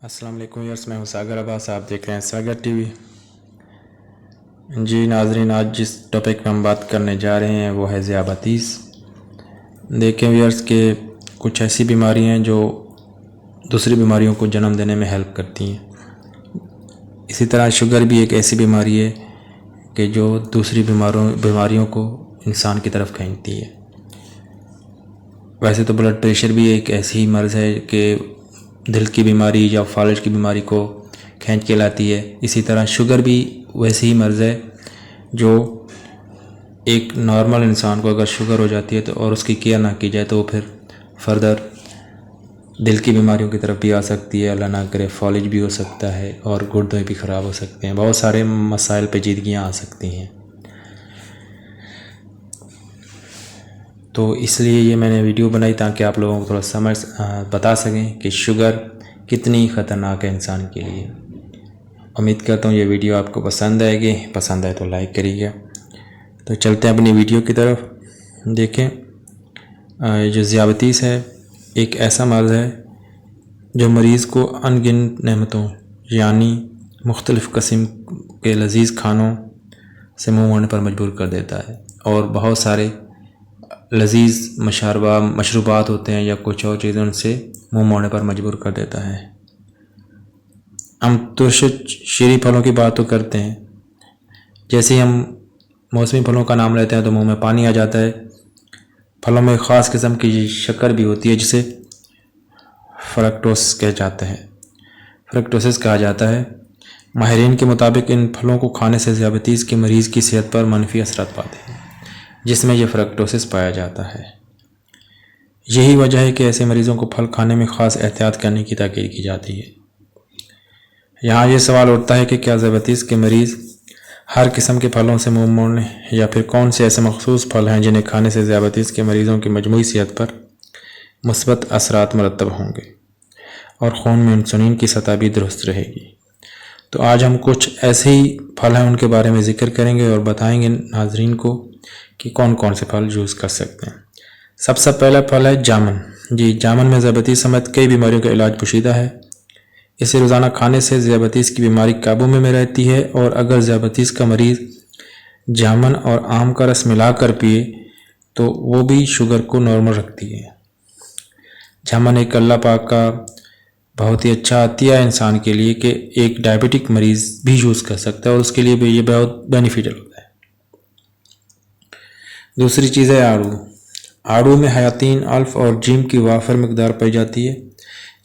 अस्सलाम वालेकुम व्यूअर्स, मैं हूं सागर अब्बास। आप देख रहे हैं सागर टीवी। जी नाजरीन, आज जिस टॉपिक पर हम बात करने जा रहे हैं वो है ज़ियाबतीस। देखें व्यूअर्स के कुछ ऐसी बीमारी हैं जो दूसरी बीमारियों को जन्म देने में हेल्प करती हैं। इसी तरह शुगर भी एक ऐसी बीमारी है कि जो दूसरी बीमारियों को इंसान की तरफ खींचती है। वैसे तो ब्लड प्रेशर भी एक ऐसी मर्ज़ है कि दिल की बीमारी या फालिज की बीमारी को खींच के लाती है। इसी तरह शुगर भी वैसी ही मर्ज़ है जो एक नॉर्मल इंसान को अगर शुगर हो जाती है तो और उसकी केयर ना की जाए तो वो फिर फर्दर दिल की बीमारियों की तरफ भी आ सकती है। अल्लाह ना करे फालिज भी हो सकता है और गुर्दे भी ख़राब हो सकते हैं। बहुत सारे मसाइल पेचीदगियाँ आ सकती हैं। तो इसलिए ये मैंने वीडियो बनाई ताकि आप लोगों को थोड़ा बता सकें कि शुगर कितनी ख़तरनाक है इंसान के लिए। उम्मीद करता हूँ ये वीडियो आपको पसंद आएगी। पसंद आए तो लाइक करिएगा। तो चलते हैं अपनी वीडियो की तरफ। देखें, जो ज़ियाबतीस है एक ऐसा मर्ज़ है जो मरीज़ को अनगिनत नेमतों यानी मुख्तलिफ़ किस्म के लजीज़ खानों से मुँह मोड़ने पर मजबूर कर देता है। और बहुत सारे लजीज़ मशरूबात होते हैं या कुछ और चीज़ें उनसे मुँह मोड़ने पर मजबूर कर देता है। हम शीरी फलों की बात तो करते हैं, जैसे ही हम मौसमी फलों का नाम लेते हैं तो मुंह में पानी आ जाता है। फलों में ख़ास किस्म की शक्कर भी होती है जिसे फ्रक्टोसिस कहा जाता है। माहिरीन के मुताबिक इन फलों को खाने से ज़ियाबतीस के मरीज़ की सेहत पर मनफी असरात पाते हैं, जिसमें यह फ्रक्टोसिस पाया जाता है। यही वजह है कि ऐसे मरीज़ों को फल खाने में ख़ास एहतियात करने की ताकीद की जाती है। यहाँ ये सवाल उठता है कि क्या ज़ियाबतीस के मरीज़ हर किस्म के फलों से मुँह मोड़ने या फिर कौन से ऐसे मखसूस फल हैं जिन्हें खाने से ज़ियाबतीस के मरीज़ों की मजमूई सेहत पर मुस्बत असरात मरतब होंगे और खून में इंसुलिन की सतह भी दुरुस्त रहेगी। तो आज हम कुछ ऐसे ही फल हैं उनके बारे में ज़िक्र करेंगे और बताएंगे नाजरीन को कि कौन कौन से फल यूज़ कर सकते हैं। सबसे पहला फल है जामुन। जी, जामुन में ज़ियाबतीस समेत कई बीमारियों का इलाज पोशीदा है। इसे रोज़ाना खाने से ज़ियाबतीस की बीमारी काबू में रहती है और अगर ज़ियाबतीस का मरीज़ जामुन और आम का रस मिलाकर पिए तो वो भी शुगर को नॉर्मल रखती है। जामुन एक अल्लाह पाक का बहुत ही अच्छा अतिया है इंसान के लिए कि एक डायबिटिक मरीज़ भी यूज़ कर सकता है और उसके लिए भी ये बहुत बेनिफिशियल होता है। दूसरी चीज़ है आड़ू। आड़ू में हयातीन, अल्फ़ और जिंक की वाफर मकदार पाई जाती है।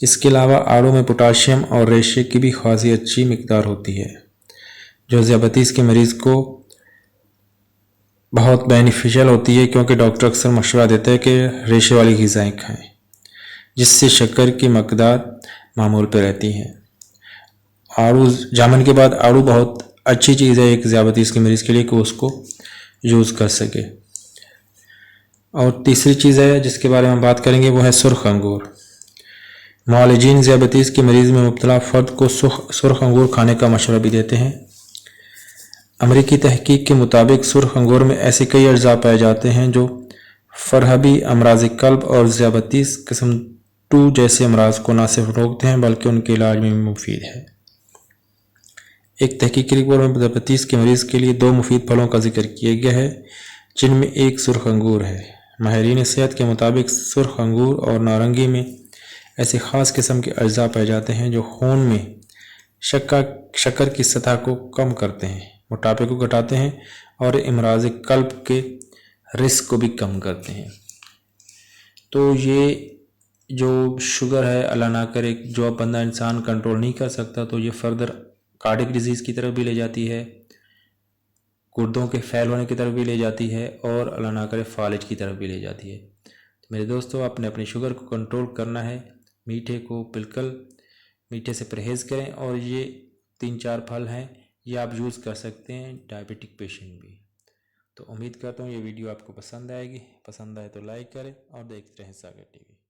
इसके अलावा आड़ू में पोटाशियम और रेशे की भी खासी अच्छी मकदार होती है जो ज़ियाबतीस के मरीज़ को बहुत बेनिफिशियल होती है, क्योंकि डॉक्टर अक्सर मशवरा देते हैं कि रेशे वाली ग़िज़ाएँ खाएँ जिससे शक्कर की मकदार मामूल पे रहती है। जामुन के बाद आड़ू बहुत अच्छी चीज़ है एक ज़ियाबतीस के मरीज़ के लिए कि उसको यूज़ कर सके। और तीसरी चीज़ है जिसके बारे में बात करेंगे वो है सुर्ख अंगूर। मुआलिजीन ज़ियाबतीस के मरीज़ में मुब्तला फ़र्द को सुर्ख अंगूर खाने का मशवरा भी देते हैं। अमरीकी तहकीक के मुताबिक सुर्ख अंगूर में ऐसे कई अज्जा पाए जाते हैं जो फरहबी, अमराज़ क़ल्ब और ज़ियाबतीस किस्म 2 जैसे अमराज को न सिर्फ रोकते हैं बल्कि उनके इलाज में भी मुफीद है। एक तहकीकी रिपोर्ट में ज़ियाबतीस के मरीज़ के लिए 2 मुफीद फलों का जिक्र किया गया है जिनमें एक सुर्ख अंगूर है। माहिरीन सेहत के मुताबिक सुर्ख अंगूर और नारंगी में ऐसे ख़ास किस्म के अज्जा पाए जाते हैं जो खून में शक्कर की सतह को कम करते हैं, मोटापे को घटाते हैं और अमराज़ क़ल्ब के रिस्क को भी कम करते हैं। तो ये जो शुगर है, अल्लाह ना करे, जो अब बंदा इंसान कंट्रोल नहीं कर सकता तो ये फर्दर कार्डियक डिजीज़ की तरफ भी ले जाती है, गुर्दों के फैल होने की तरफ भी ले जाती है और अल्लाह ना करे फालिज की तरफ भी ले जाती है। तो मेरे दोस्तों, आपने अपनी शुगर को कंट्रोल करना है। मीठे को बिल्कुल मीठे से परहेज़ करें और ये 3-4 फल हैं ये आप यूज़ कर सकते हैं डायबिटिक पेशेंट भी। तो उम्मीद करता हूँ ये वीडियो आपको पसंद आएगी। पसंद आए तो लाइक करें और देखते रहें सागर टीवी।